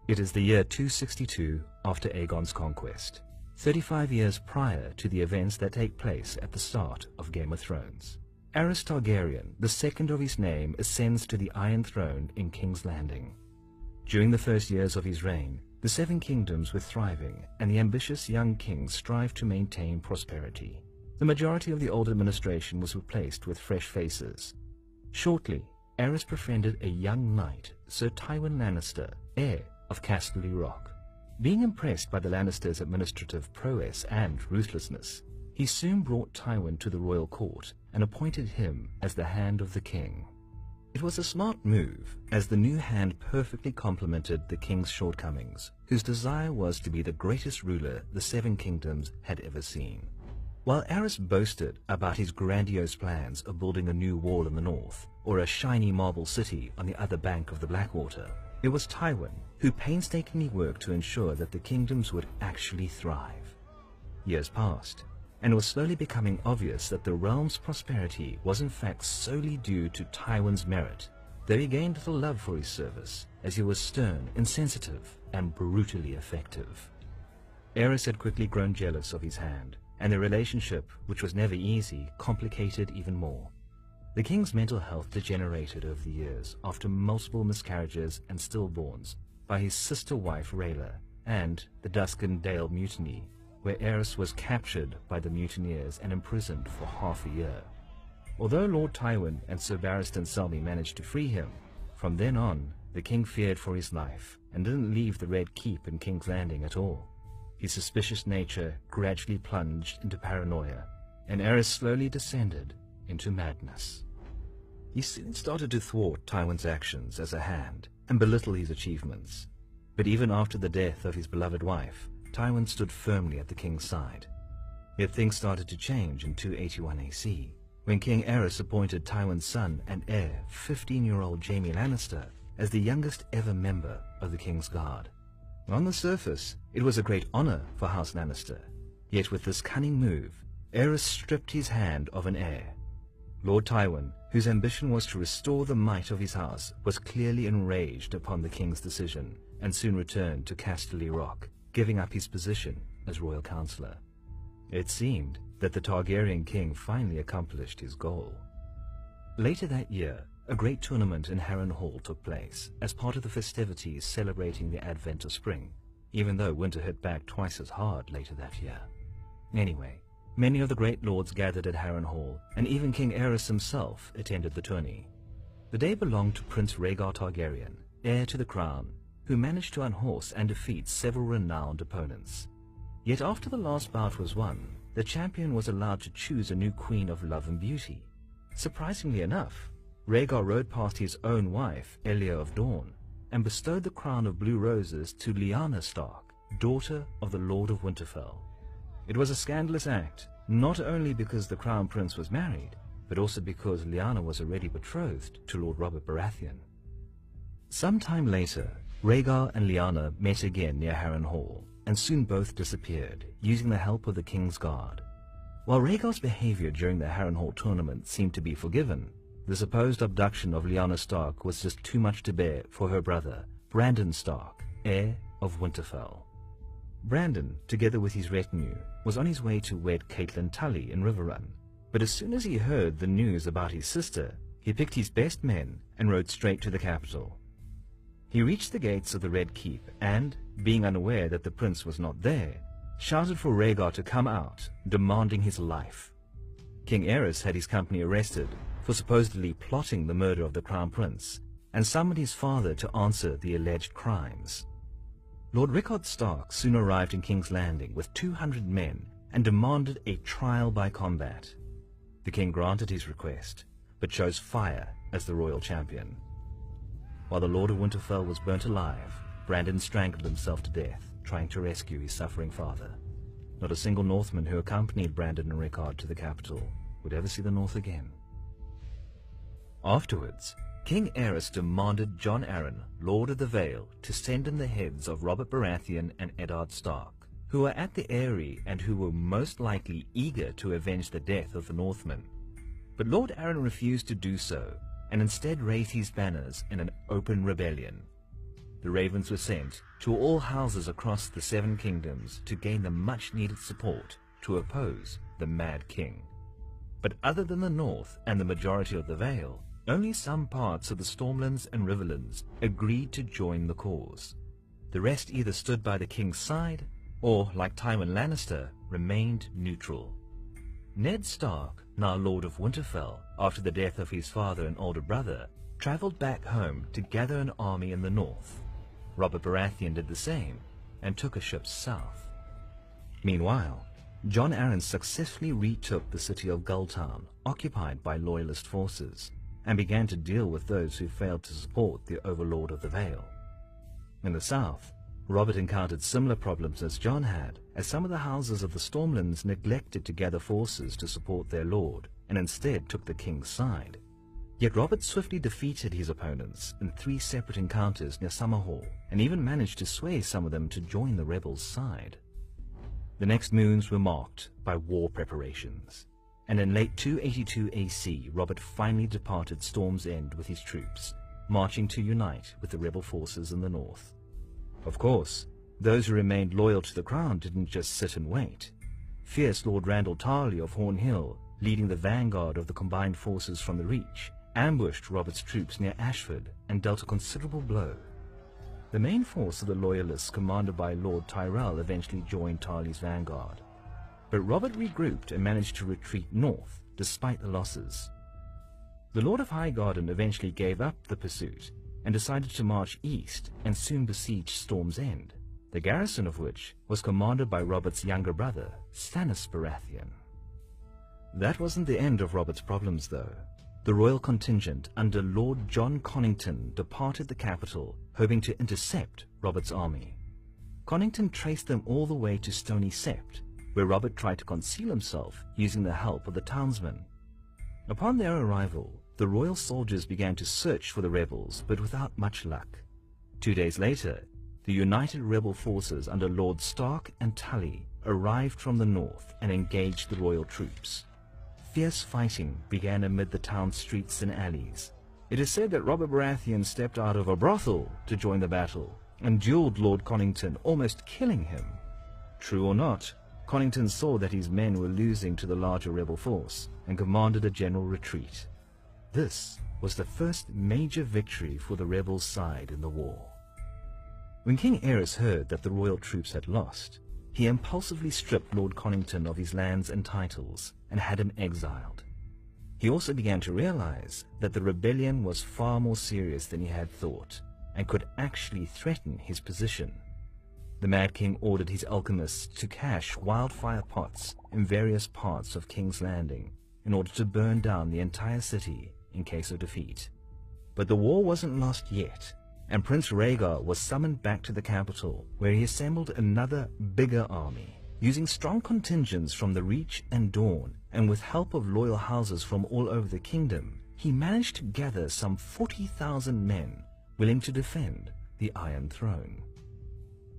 It is the year 262 after Aegon's conquest, 35 years prior to the events that take place at the start of Game of Thrones. Aerys Targaryen, the second of his name, ascends to the Iron Throne in King's Landing. During the first years of his reign, the Seven Kingdoms were thriving, and the ambitious young king strived to maintain prosperity. The majority of the old administration was replaced with fresh faces. Shortly, Aerys befriended a young knight, Sir Tywin Lannister, heir of Casterly Rock. Being impressed by the Lannisters' administrative prowess and ruthlessness, he soon brought Tywin to the royal court and appointed him as the Hand of the King. It was a smart move, as the new hand perfectly complemented the king's shortcomings, whose desire was to be the greatest ruler the Seven Kingdoms had ever seen. While Aerys boasted about his grandiose plans of building a new wall in the north, or a shiny marble city on the other bank of the Blackwater, it was Tywin who painstakingly worked to ensure that the kingdoms would actually thrive. Years passed, and it was slowly becoming obvious that the realm's prosperity was in fact solely due to Tywin's merit, though he gained little love for his service, as he was stern, insensitive, and brutally effective. Aerys had quickly grown jealous of his hand, and their relationship, which was never easy, complicated even more. The king's mental health degenerated over the years after multiple miscarriages and stillborns by his sister wife Rhaella, and the Dusken Dale Mutiny, where Aerys was captured by the mutineers and imprisoned for half a year. Although Lord Tywin and Sir Barristan Selmy managed to free him, from then on the king feared for his life and didn't leave the Red Keep in King's Landing at all. His suspicious nature gradually plunged into paranoia, and Aerys slowly descended into madness. He soon started to thwart Tywin's actions as a hand and belittle his achievements. But even after the death of his beloved wife, Tywin stood firmly at the king's side. Yet things started to change in 281 AC, when King Aerys appointed Tywin's son and heir, 15-year-old Jaime Lannister, as the youngest ever member of the King's Guard. On the surface, it was a great honor for House Lannister, yet with this cunning move, Aerys stripped his hand of an heir. Lord Tywin, whose ambition was to restore the might of his house, was clearly enraged upon the king's decision, and soon returned to Casterly Rock, giving up his position as royal counselor. It seemed that the Targaryen king finally accomplished his goal. Later that year, a great tournament in Harrenhal took place as part of the festivities celebrating the advent of spring, even though winter hit back twice as hard later that year. Anyway, many of the great lords gathered at Harrenhal, and even King Aerys himself attended the tourney. The day belonged to Prince Rhaegar Targaryen, heir to the crown, who managed to unhorse and defeat several renowned opponents. Yet after the last bout was won, the champion was allowed to choose a new queen of love and beauty. Surprisingly enough, Rhaegar rode past his own wife, Elia of Dorne, and bestowed the crown of blue roses to Lyanna Stark, daughter of the Lord of Winterfell. It was a scandalous act, not only because the crown prince was married, but also because Lyanna was already betrothed to Lord Robert Baratheon. Some time later, Rhaegar and Lyanna met again near Harrenhal, and soon both disappeared, using the help of the King's Guard. While Rhaegar's behavior during the Harrenhal tournament seemed to be forgiven, the supposed abduction of Lyanna Stark was just too much to bear for her brother, Brandon Stark, heir of Winterfell. Brandon, together with his retinue, was on his way to wed Caitlin Tully in Riverrun, but as soon as he heard the news about his sister, he picked his best men and rode straight to the capital. He reached the gates of the Red Keep and, being unaware that the prince was not there, shouted for Rhaegar to come out, demanding his life. King Aerys had his company arrested for supposedly plotting the murder of the crown prince, and summoned his father to answer the alleged crimes. Lord Rickard Stark soon arrived in King's Landing with 200 men and demanded a trial by combat. The king granted his request, but chose fire as the royal champion. While the Lord of Winterfell was burnt alive, Brandon strangled himself to death, trying to rescue his suffering father. Not a single Northman who accompanied Brandon and Rickard to the capital would ever see the North again. Afterwards, King Aerys demanded Jon Arryn, Lord of the Vale, to send in the heads of Robert Baratheon and Eddard Stark, who were at the Eyrie and who were most likely eager to avenge the death of the Northmen. But Lord Arryn refused to do so, and instead raised his banners in an open rebellion. the ravens were sent to all houses across the 7 kingdoms to gain the much-needed support to oppose the Mad King. But other than the north and the majority of the Vale, only some parts of the Stormlands and Riverlands agreed to join the cause. The rest either stood by the king's side or, like Tywin Lannister, remained neutral. Ned Stark, now Lord of Winterfell after the death of his father and older brother, travelled back home to gather an army in the north. Robert Baratheon did the same and took a ship south. Meanwhile, Jon Arryn successfully retook the city of Gulltown, occupied by loyalist forces, and began to deal with those who failed to support the Overlord of the Vale. In the south, Robert encountered similar problems as Jon had, as some of the houses of the Stormlands neglected to gather forces to support their lord, and instead took the king's side. Yet Robert swiftly defeated his opponents in 3 separate encounters near Summerhall, and even managed to sway some of them to join the rebels' side. The next moons were marked by war preparations, and in late 282 AC, Robert finally departed Storm's End with his troops, marching to unite with the rebel forces in the north. Of course, those who remained loyal to the crown didn't just sit and wait. Fierce Lord Randall Tarley of Horn Hill, leading the vanguard of the combined forces from the Reach, ambushed Robert's troops near Ashford and dealt a considerable blow. The main force of the Loyalists, commanded by Lord Tyrell, eventually joined Tarley's vanguard. But Robert regrouped and managed to retreat north, despite the losses. The Lord of Highgarden eventually gave up the pursuit and decided to march east and soon besiege Storm's End, the garrison of which was commanded by Robert's younger brother, Stannis Baratheon. That wasn't the end of Robert's problems, though. The royal contingent under Lord John Connington departed the capital, hoping to intercept Robert's army. Connington traced them all the way to Stony Sept, where Robert tried to conceal himself using the help of the townsmen. Upon their arrival, the royal soldiers began to search for the rebels, but without much luck. 2 days later, the united rebel forces under Lords Stark and Tully arrived from the north and engaged the royal troops. Fierce fighting began amid the town's streets and alleys. It is said that Robert Baratheon stepped out of a brothel to join the battle and duelled Lord Connington, almost killing him. True or not, Connington saw that his men were losing to the larger rebel force and commanded a general retreat. This was the first major victory for the rebels' side in the war. When King Aerys heard that the royal troops had lost, he impulsively stripped Lord Connington of his lands and titles and had him exiled. He also began to realize that the rebellion was far more serious than he had thought and could actually threaten his position. The Mad King ordered his alchemists to cache wildfire pots in various parts of King's Landing in order to burn down the entire city in case of defeat. But the war wasn't lost yet, and Prince Rhaegar was summoned back to the capital, where he assembled another, bigger army. Using strong contingents from the Reach and Dorne, and with help of loyal houses from all over the kingdom, he managed to gather some 40,000 men willing to defend the Iron Throne.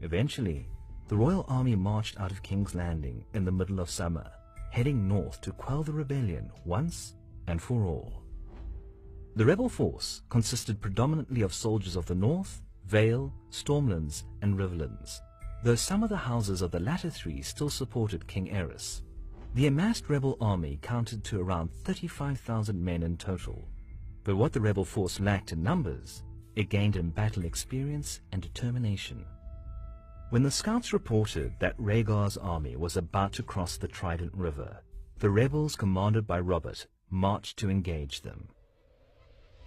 Eventually, the royal army marched out of King's Landing in the middle of summer, heading north to quell the rebellion once and for all. The rebel force consisted predominantly of soldiers of the North, Vale, Stormlands, and Riverlands, though some of the houses of the latter 3 still supported King Aerys. The amassed rebel army counted to around 35,000 men in total, but what the rebel force lacked in numbers, it gained in battle experience and determination. When the scouts reported that Rhaegar's army was about to cross the Trident River, the rebels commanded by Robert marched to engage them.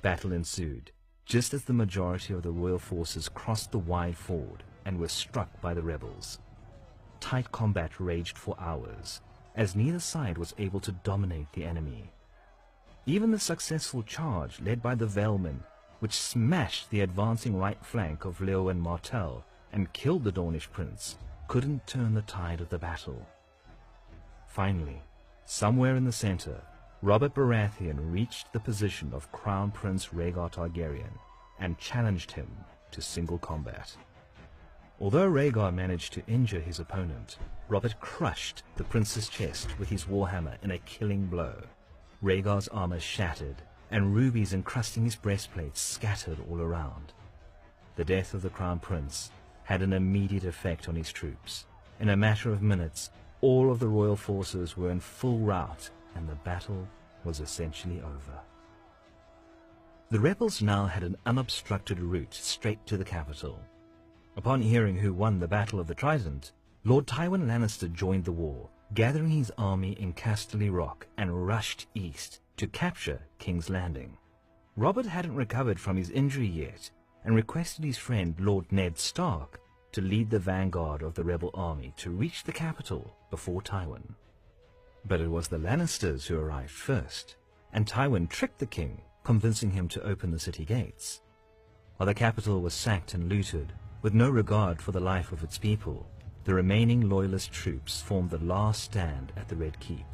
Battle ensued, just as the majority of the royal forces crossed the wide ford and were struck by the rebels. Tight combat raged for hours, as neither side was able to dominate the enemy. Even the successful charge led by the Valemen, which smashed the advancing right flank of Leowen Martell and killed the Dornish prince, couldn't turn the tide of the battle. Finally, somewhere in the center, Robert Baratheon reached the position of Crown Prince Rhaegar Targaryen and challenged him to single combat. Although Rhaegar managed to injure his opponent, Robert crushed the prince's chest with his warhammer in a killing blow. Rhaegar's armor shattered, and rubies encrusting his breastplate scattered all around. the death of the Crown Prince had an immediate effect on his troops. In a matter of minutes, all of the royal forces were in full rout, and the battle was essentially over. The rebels now had an unobstructed route straight to the capital. Upon hearing who won the Battle of the Trident, Lord Tywin Lannister joined the war, gathering his army in Casterly Rock and rushed east to capture King's Landing. Robert hadn't recovered from his injury yet and requested his friend Lord Ned Stark to lead the vanguard of the rebel army to reach the capital before Tywin. But it was the Lannisters who arrived first, and Tywin tricked the king, convincing him to open the city gates. While the capital was sacked and looted, with no regard for the life of its people, the remaining loyalist troops formed the last stand at the Red Keep.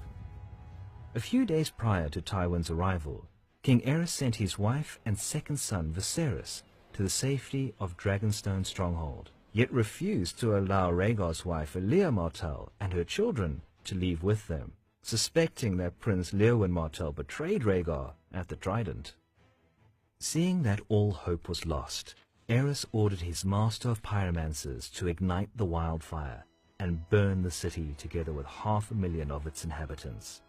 A few days prior to Tywin's arrival, King Aerys sent his wife and second son Viserys to the safety of Dragonstone Stronghold, yet refused to allow Rhaegar's wife Elia Martell and her children to leave with them, suspecting that Prince Leowyn Martell betrayed Rhaegar at the Trident. Seeing that all hope was lost, Aerys ordered his master of pyromancers to ignite the wildfire and burn the city together with 500,000 of its inhabitants.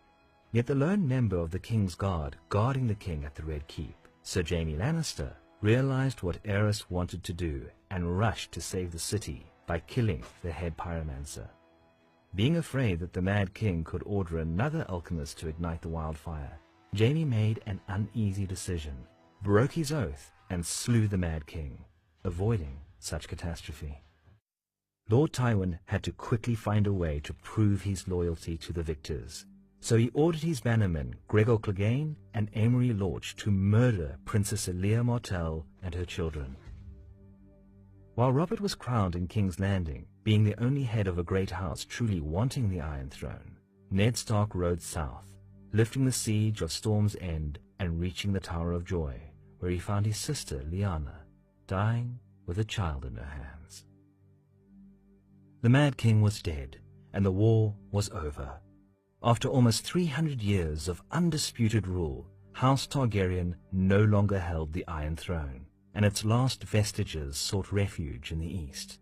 Yet the lone member of the King's Guard guarding the king at the Red Keep, Sir Jaime Lannister, realized what Aerys wanted to do and rushed to save the city by killing the head pyromancer. Being afraid that the Mad King could order another alchemist to ignite the wildfire, Jaime made an uneasy decision, broke his oath, and slew the Mad King, avoiding such catastrophe. Lord Tywin had to quickly find a way to prove his loyalty to the victors, so he ordered his bannermen Gregor Clegane and Amory Lorch to murder Princess Elia Martell and her children. While Robert was crowned in King's Landing, being the only head of a great house truly wanting the Iron Throne, Ned Stark rode south, lifting the siege of Storm's End and reaching the Tower of Joy, where he found his sister Lyanna, dying with a child in her hands. The Mad King was dead, and the war was over. After almost 300 years of undisputed rule, House Targaryen no longer held the Iron Throne, and its last vestiges sought refuge in the east.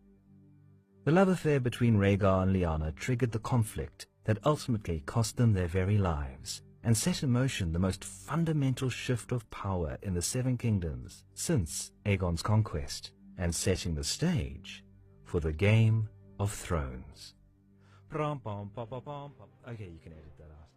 The love affair between Rhaegar and Lyanna triggered the conflict that ultimately cost them their very lives, and set in motion the most fundamental shift of power in the Seven Kingdoms since Aegon's conquest, and setting the stage for the Game of Thrones. Okay, you can edit that out.